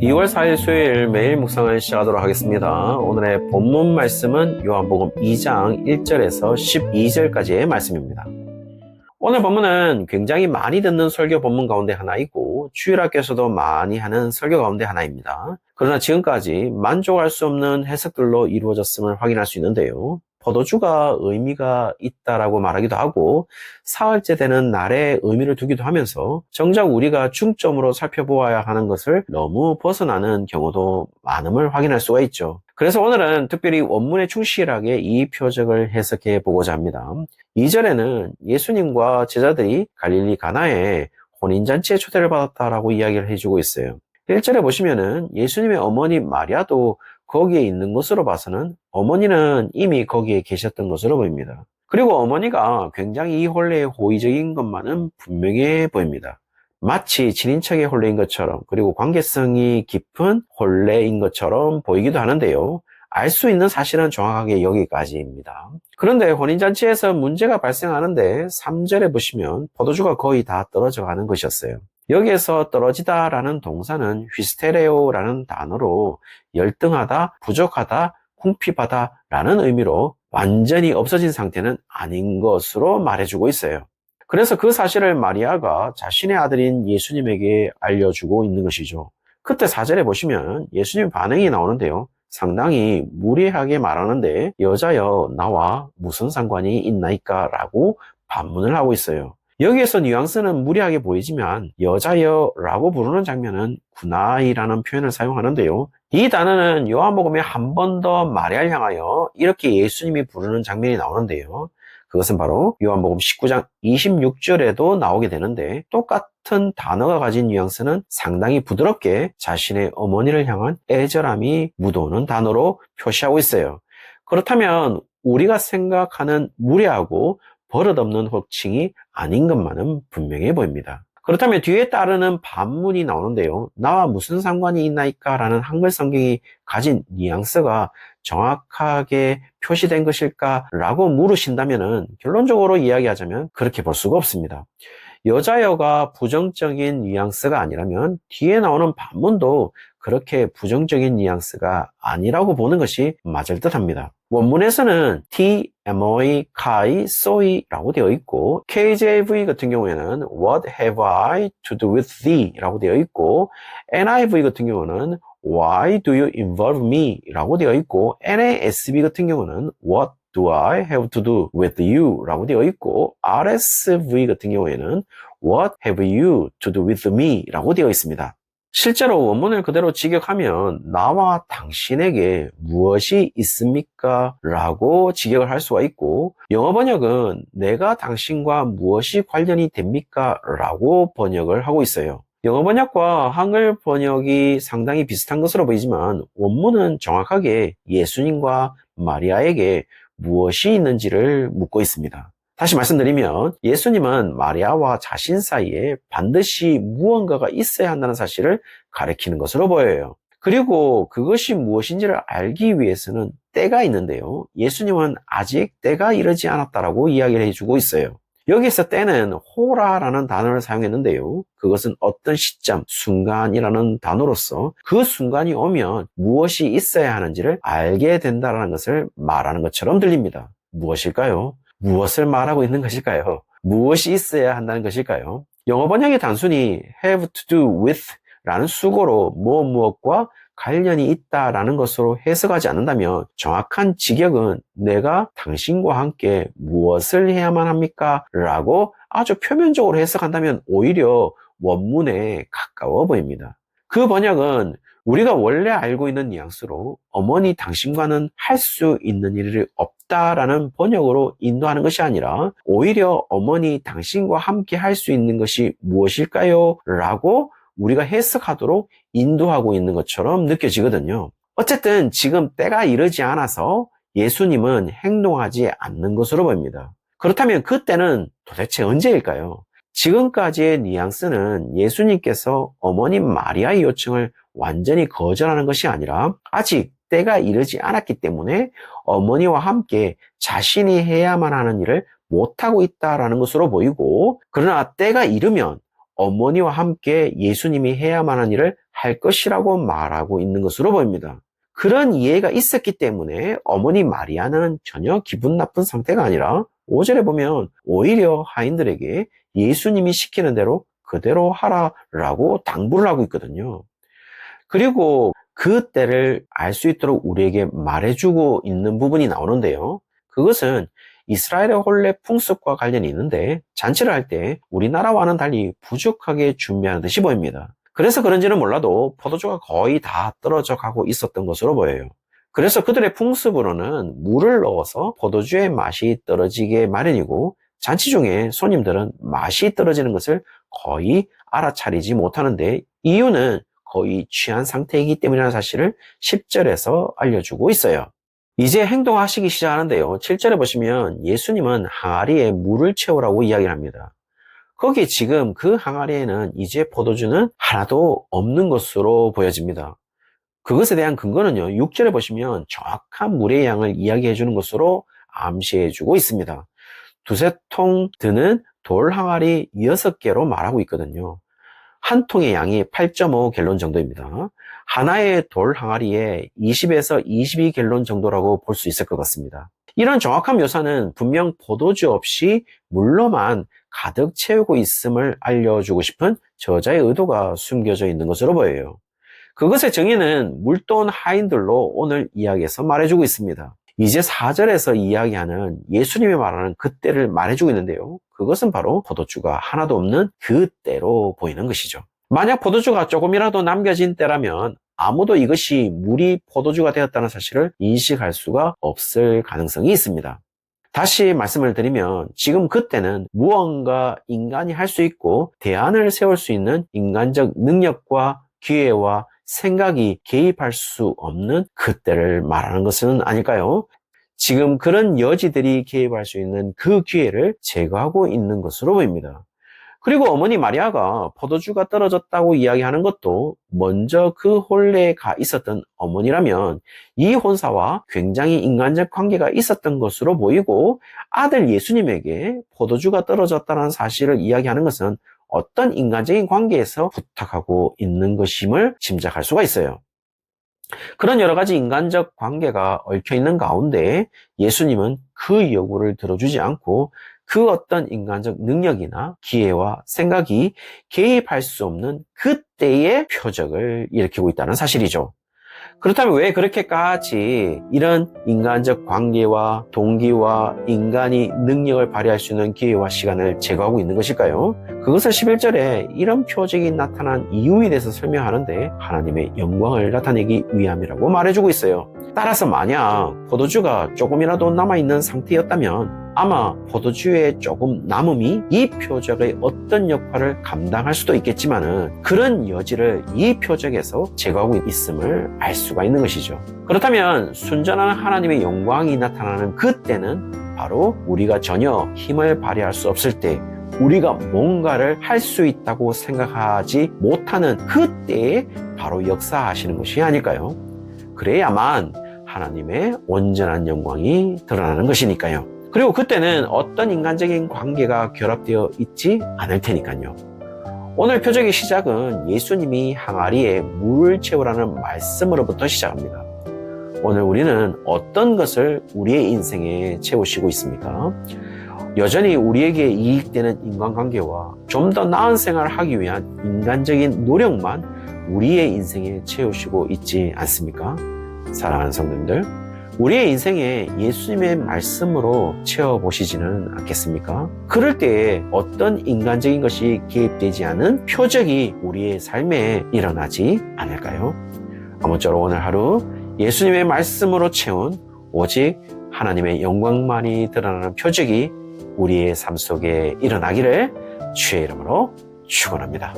2월 4일 수요일 매일 묵상을 시작하도록 하겠습니다. 오늘의 본문 말씀은 요한복음 2장 1절에서 12절까지의 말씀입니다. 오늘 본문은 굉장히 많이 듣는 설교 본문 가운데 하나이고 주일학교에서도 많이 하는 설교 가운데 하나입니다. 그러나 지금까지 만족할 수 없는 해석들로 이루어졌음을 확인할 수 있는데요. 포도주가 의미가 있다라고 말하기도 하고 사흘째 되는 날에 의미를 두기도 하면서 정작 우리가 중점으로 살펴보아야 하는 것을 너무 벗어나는 경우도 많음을 확인할 수가 있죠. 그래서 오늘은 특별히 원문에 충실하게 이 표적을 해석해 보고자 합니다. 2절에는 예수님과 제자들이 갈릴리 가나에 혼인잔치에 초대를 받았다라고 이야기를 해주고 있어요. 1절에 보시면은 예수님의 어머니 마리아도 거기에 있는 것으로 봐서는 어머니는 이미 거기에 계셨던 것으로 보입니다. 그리고 어머니가 굉장히 이 혼례에 호의적인 것만은 분명해 보입니다. 마치 친인척의 혼례인 것처럼 그리고 관계성이 깊은 혼례인 것처럼 보이기도 하는데요. 알 수 있는 사실은 정확하게 여기까지입니다. 그런데 혼인잔치에서 문제가 발생하는데 3절에 보시면 포도주가 거의 다 떨어져 가는 것이었어요. 여기에서 떨어지다라는 동사는 휘스테레오라는 단어로 열등하다, 부족하다, 궁핍하다 라는 의미로 완전히 없어진 상태는 아닌 것으로 말해주고 있어요. 그래서 그 사실을 마리아가 자신의 아들인 예수님에게 알려주고 있는 것이죠. 그때 4절에 보시면 예수님 반응이 나오는데요. 상당히 무례하게 말하는데 여자여 나와 무슨 상관이 있나이까? 라고 반문을 하고 있어요. 여기에서 뉘앙스는 무례하게 보이지만 여자여 라고 부르는 장면은 구나이라는 표현을 사용하는데요. 이 단어는 요한복음에 한 번 더 마리아를 향하여 이렇게 예수님이 부르는 장면이 나오는데요. 그것은 바로 요한복음 19장 26절에도 나오게 되는데 똑같은 단어가 가진 뉘앙스는 상당히 부드럽게 자신의 어머니를 향한 애절함이 묻어오는 단어로 표시하고 있어요. 그렇다면 우리가 생각하는 무례하고 버릇없는 호칭이 아닌 것만은 분명해 보입니다. 그렇다면 뒤에 따르는 반문이 나오는데요. 나와 무슨 상관이 있나이까? 라는 한글 성경이 가진 뉘앙스가 정확하게 표시된 것일까? 라고 물으신다면 결론적으로 이야기하자면 그렇게 볼 수가 없습니다. 여자여가 부정적인 뉘앙스가 아니라면 뒤에 나오는 반문도 그렇게 부정적인 뉘앙스가 아니라고 보는 것이 맞을 듯합니다. 원문에서는 T, MOE, KAI, SOI라고 되어 있고 KJV 같은 경우에는 What have I to do with thee? 라고 되어 있고 NIV 같은 경우는 Why do you involve me? 라고 되어 있고 NASB 같은 경우는 What do I have to do with you? 라고 되어 있고 RSV 같은 경우에는 What have you to do with me? 라고 되어 있습니다. 실제로 원문을 그대로 직역하면 나와 당신에게 무엇이 있습니까? 라고 직역을 할 수가 있고 영어 번역은 내가 당신과 무엇이 관련이 됩니까? 라고 번역을 하고 있어요. 영어 번역과 한글 번역이 상당히 비슷한 것으로 보이지만 원문은 정확하게 예수님과 마리아에게 무엇이 있는지를 묻고 있습니다. 다시 말씀드리면 예수님은 마리아와 자신 사이에 반드시 무언가가 있어야 한다는 사실을 가리키는 것으로 보여요. 그리고 그것이 무엇인지를 알기 위해서는 때가 있는데요. 예수님은 아직 때가 이르지 않았다라고 이야기를 해주고 있어요. 여기서 때는 호라라는 단어를 사용했는데요. 그것은 어떤 시점, 순간이라는 단어로서 그 순간이 오면 무엇이 있어야 하는지를 알게 된다는 것을 말하는 것처럼 들립니다. 무엇일까요? 무엇을 말하고 있는 것일까요? 무엇이 있어야 한다는 것일까요? 영어 번역이 단순히 have to do with 라는 수고로 무엇과 관련이 있다라는 것으로 해석하지 않는다면 정확한 직역은 내가 당신과 함께 무엇을 해야만 합니까? 라고 아주 표면적으로 해석한다면 오히려 원문에 가까워 보입니다. 그 번역은 우리가 원래 알고 있는 뉘앙스로 어머니 당신과는 할 수 있는 일이 없다라는 번역으로 인도하는 것이 아니라 오히려 어머니 당신과 함께 할 수 있는 것이 무엇일까요? 라고 우리가 해석하도록 인도하고 있는 것처럼 느껴지거든요. 어쨌든 지금 때가 이르지 않아서 예수님은 행동하지 않는 것으로 보입니다. 그렇다면 그 때는 도대체 언제일까요? 지금까지의 뉘앙스는 예수님께서 어머니 마리아의 요청을 완전히 거절하는 것이 아니라 아직 때가 이르지 않았기 때문에 어머니와 함께 자신이 해야만 하는 일을 못하고 있다는 것으로 보이고 그러나 때가 이르면 어머니와 함께 예수님이 해야만 하는 일을 할 것이라고 말하고 있는 것으로 보입니다. 그런 이해가 있었기 때문에 어머니 마리아는 전혀 기분 나쁜 상태가 아니라 5절에 보면 오히려 하인들에게 예수님이 시키는 대로 그대로 하라라고 당부를 하고 있거든요. 그리고 그 때를 알 수 있도록 우리에게 말해주고 있는 부분이 나오는데요. 그것은 이스라엘의 혼례 풍습과 관련이 있는데 잔치를 할 때 우리나라와는 달리 부족하게 준비하는 듯이 보입니다. 그래서 그런지는 몰라도 포도주가 거의 다 떨어져 가고 있었던 것으로 보여요. 그래서 그들의 풍습으로는 물을 넣어서 포도주의 맛이 떨어지게 마련이고 잔치 중에 손님들은 맛이 떨어지는 것을 거의 알아차리지 못하는데 이유는 거의 취한 상태이기 때문이라는 사실을 10절에서 알려주고 있어요. 이제 행동하시기 시작하는데요. 7절에 보시면 예수님은 항아리에 물을 채우라고 이야기를 합니다. 거기에 지금 그 항아리에는 이제 포도주는 하나도 없는 것으로 보여집니다. 그것에 대한 근거는요. 6절에 보시면 정확한 물의 양을 이야기해 주는 것으로 암시해 주고 있습니다. 두세 통 드는 돌 항아리 6개로 말하고 있거든요. 한 통의 양이 8.5 갤론 정도입니다. 하나의 돌 항아리에 20에서 22갤론 정도라고 볼 수 있을 것 같습니다. 이런 정확한 묘사는 분명 포도주 없이 물로만 가득 채우고 있음을 알려주고 싶은 저자의 의도가 숨겨져 있는 것으로 보여요. 그것의 정의는 물돈 하인들로 오늘 이야기에서 말해주고 있습니다. 이제 4절에서 이야기하는 예수님이 말하는 그때를 말해주고 있는데요. 그것은 바로 포도주가 하나도 없는 그때로 보이는 것이죠. 만약 포도주가 조금이라도 남겨진 때라면 아무도 이것이 물이 포도주가 되었다는 사실을 인식할 수가 없을 가능성이 있습니다. 다시 말씀을 드리면 지금 그때는 무언가 인간이 할 수 있고 대안을 세울 수 있는 인간적 능력과 기회와 생각이 개입할 수 없는 그때를 말하는 것은 아닐까요? 지금 그런 여지들이 개입할 수 있는 그 기회를 제거하고 있는 것으로 보입니다. 그리고 어머니 마리아가 포도주가 떨어졌다고 이야기하는 것도 먼저 그 혼례에 가 있었던 어머니라면 이 혼사와 굉장히 인간적 관계가 있었던 것으로 보이고 아들 예수님에게 포도주가 떨어졌다는 사실을 이야기하는 것은 어떤 인간적인 관계에서 부탁하고 있는 것임을 짐작할 수가 있어요. 그런 여러 가지 인간적 관계가 얽혀있는 가운데 예수님은 그 요구를 들어주지 않고 그 어떤 인간적 능력이나 기회와 생각이 개입할 수 없는 그때의 표적을 일으키고 있다는 사실이죠. 그렇다면 왜 그렇게까지 이런 인간적 관계와 동기와 인간이 능력을 발휘할 수 있는 기회와 시간을 제거하고 있는 것일까요? 그것을 11절에 이런 표적이 나타난 이유에 대해서 설명하는데 하나님의 영광을 나타내기 위함이라고 말해주고 있어요. 따라서 만약 포도주가 조금이라도 남아있는 상태였다면 아마 포도주의 조금 남음이 이 표적의 어떤 역할을 감당할 수도 있겠지만은 그런 여지를 이 표적에서 제거하고 있음을 알 수가 있는 것이죠. 그렇다면 순전한 하나님의 영광이 나타나는 그때는 바로 우리가 전혀 힘을 발휘할 수 없을 때 우리가 뭔가를 할 수 있다고 생각하지 못하는 그때에 바로 역사하시는 것이 아닐까요? 그래야만 하나님의 온전한 영광이 드러나는 것이니까요. 그리고 그때는 어떤 인간적인 관계가 결합되어 있지 않을 테니까요. 오늘 표적의 시작은 예수님이 항아리에 물을 채우라는 말씀으로부터 시작합니다. 오늘 우리는 어떤 것을 우리의 인생에 채우시고 있습니까? 여전히 우리에게 이익되는 인간관계와 좀 더 나은 생활을 하기 위한 인간적인 노력만 우리의 인생에 채우시고 있지 않습니까? 사랑하는 성도님들, 우리의 인생에 예수님의 말씀으로 채워보시지는 않겠습니까? 그럴 때에 어떤 인간적인 것이 개입되지 않은 표적이 우리의 삶에 일어나지 않을까요? 아무쪼록 오늘 하루 예수님의 말씀으로 채운 오직 하나님의 영광만이 드러나는 표적이 우리의 삶 속에 일어나기를 주의 이름으로 축원합니다.